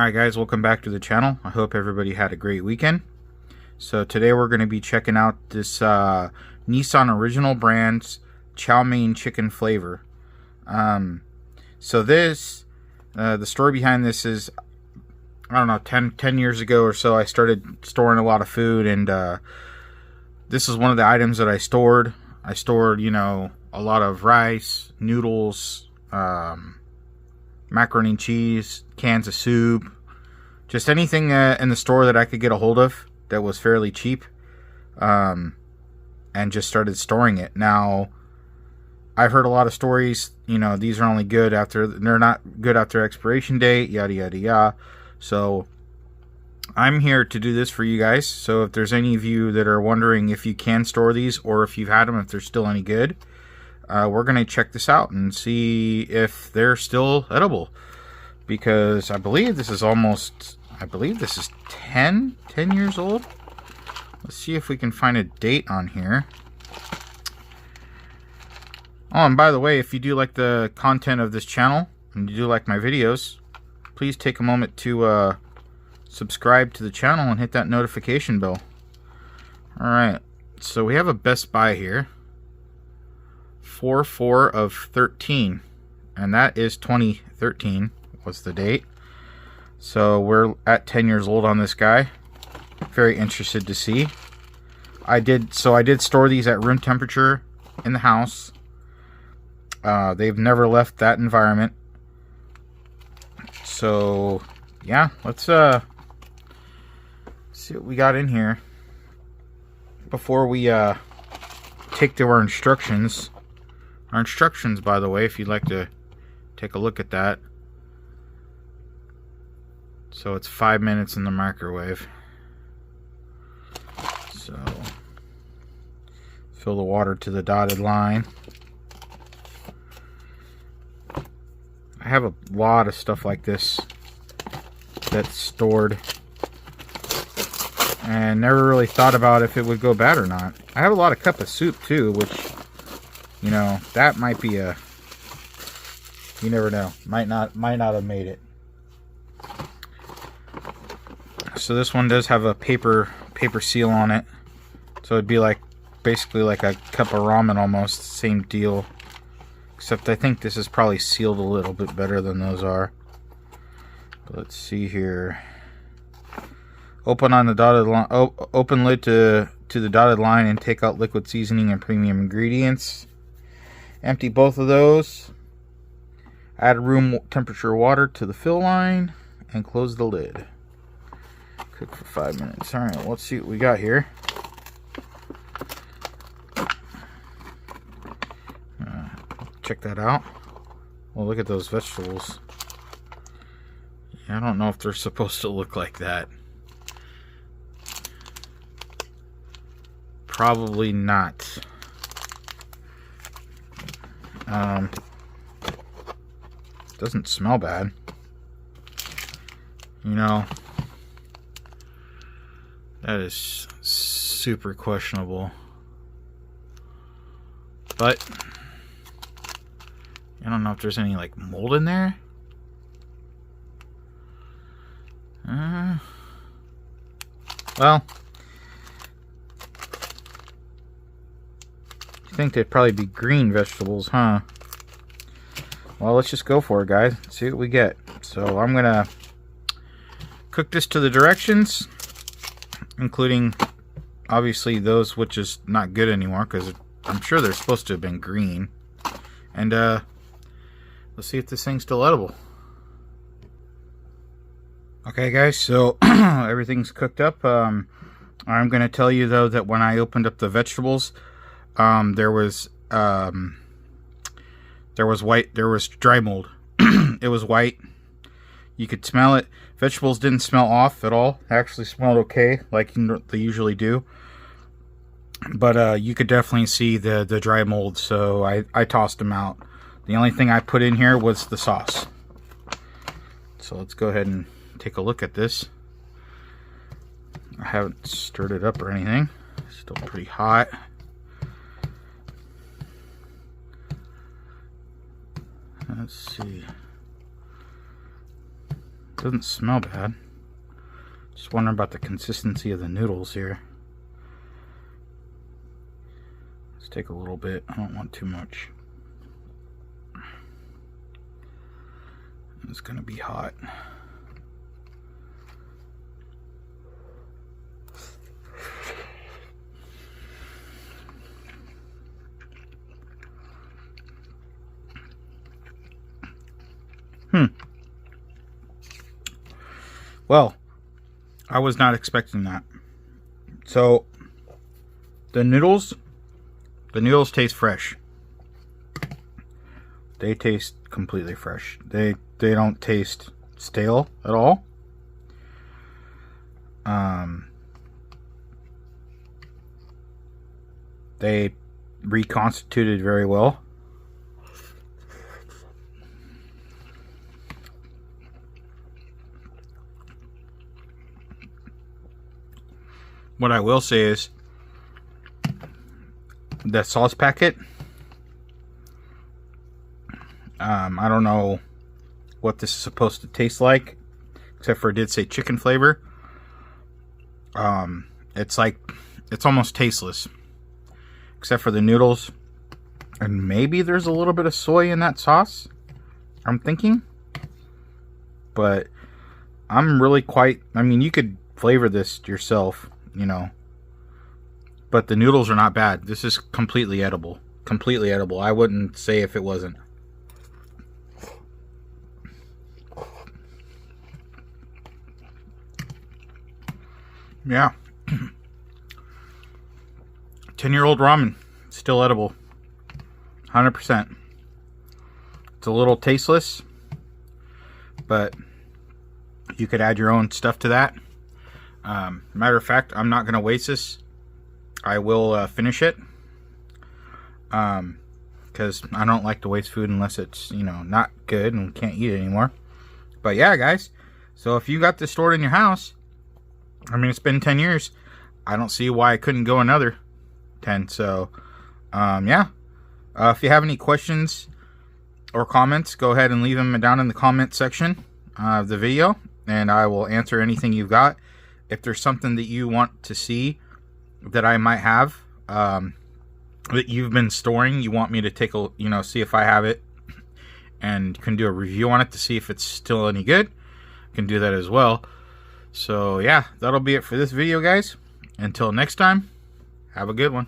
Alright guys, welcome back to the channel. I hope everybody had a great weekend. So today we're going to be checking out this NISSIN original brand's chow mein chicken flavor. So this, the story behind this is, I don't know, 10 years ago or so I started storing a lot of food, and this is one of the items that I stored. I stored, you know, a lot of rice, noodles, macaroni and cheese, cans of soup, just anything in the store that I could get a hold of that was fairly cheap, and just started storing it. Now, I've heard a lot of stories, you know, these are only good after, they're not good after expiration date, yada yada yada. So I'm here to do this for you guys. So if there's any of you that are wondering if you can store these, or if you've had them, if they're still any good, we're going to check this out and see if they're still edible. Because I believe this is almost, I believe this is 10 years old. Let's see if we can find a date on here. Oh, and by the way, if you do like the content of this channel, and you do like my videos, please take a moment to subscribe to the channel and hit that notification bell. Alright, so we have a Best Buy here. 4/4 of 13, and that is 2013 was the date. So we're at 10 years old on this guy. Very interested to see. I did store these at room temperature in the house. They've never left that environment. So yeah, let's see what we got in here before we take to our instructions. Our instructions, by the way, if you'd like to take a look at that. So it's 5 minutes in the microwave. So fill the water to the dotted line. I have a lot of stuff like this that's stored, and never really thought about if it would go bad or not. I have a lot of cup of soup too, which, you know, that might be a, you never know, might not have made it. So this one does have a paper seal on it, so it'd be like basically like a cup of ramen almost, same deal, except I think this is probably sealed a little bit better than those are. But let's see here. Open on the dotted line. Open lid to the dotted line and take out liquid seasoning and premium ingredients. Empty both of those. Add room temperature water to the fill line and close the lid. Cook for 5 minutes. All right, let's see what we got here. Check that out. Well, look at those vegetables. Yeah, I don't know if they're supposed to look like that. Probably not. Doesn't smell bad. You know, that is super questionable. But I don't know if there's any like mold in there. Well, I think they'd probably be green vegetables, huh? Well, let's just go for it, guys. See what we get. So I'm gonna cook this to the directions, including obviously those which is not good anymore, because I'm sure they're supposed to have been green. And let's see if this thing's still edible. Okay, guys, so everything's cooked up. I'm gonna tell you though that when I opened up the vegetables, there was dry mold. It was white. You could smell it. Vegetables didn't smell off at all. They actually smelled okay, like they usually do. But you could definitely see the dry mold, so I tossed them out. The only thing I put in here was the sauce. So let's go ahead and take a look at this. I haven't stirred it up or anything. It's still pretty hot. Let's see. Doesn't smell bad. Just wondering about the consistency of the noodles here. Let's take a little bit. I don't want too much. It's gonna be hot. Well, I was not expecting that. So, the noodles taste fresh. They taste completely fresh. They don't taste stale at all. They reconstituted very well. What I will say is the sauce packet, I don't know what this is supposed to taste like, except for it did say chicken flavor. It's almost tasteless, except for the noodles, and maybe there's a little bit of soy in that sauce, I'm thinking. But I'm really I mean, you could flavor this yourself, you know, but the noodles are not bad. This is completely edible. Completely edible. I wouldn't say if it wasn't. Yeah. 10-year-old ramen. Still edible. 100%. It's a little tasteless, but you could add your own stuff to that. Matter of fact, I'm not going to waste this. I will finish it. Because I don't like to waste food unless it's, you know, not good and can't eat it anymore. But yeah, guys. So if you got this stored in your house, I mean, it's been 10 years. I don't see why I couldn't go another 10. So, yeah. If you have any questions or comments, go ahead and leave them down in the comment section of the video, and I will answer anything you've got. If there's something that you want to see that I might have, that you've been storing, you want me to take a, you know, see if I have it and can do a review on it to see if it's still any good, I can do that as well. So yeah, that'll be it for this video, guys. Until next time, have a good one.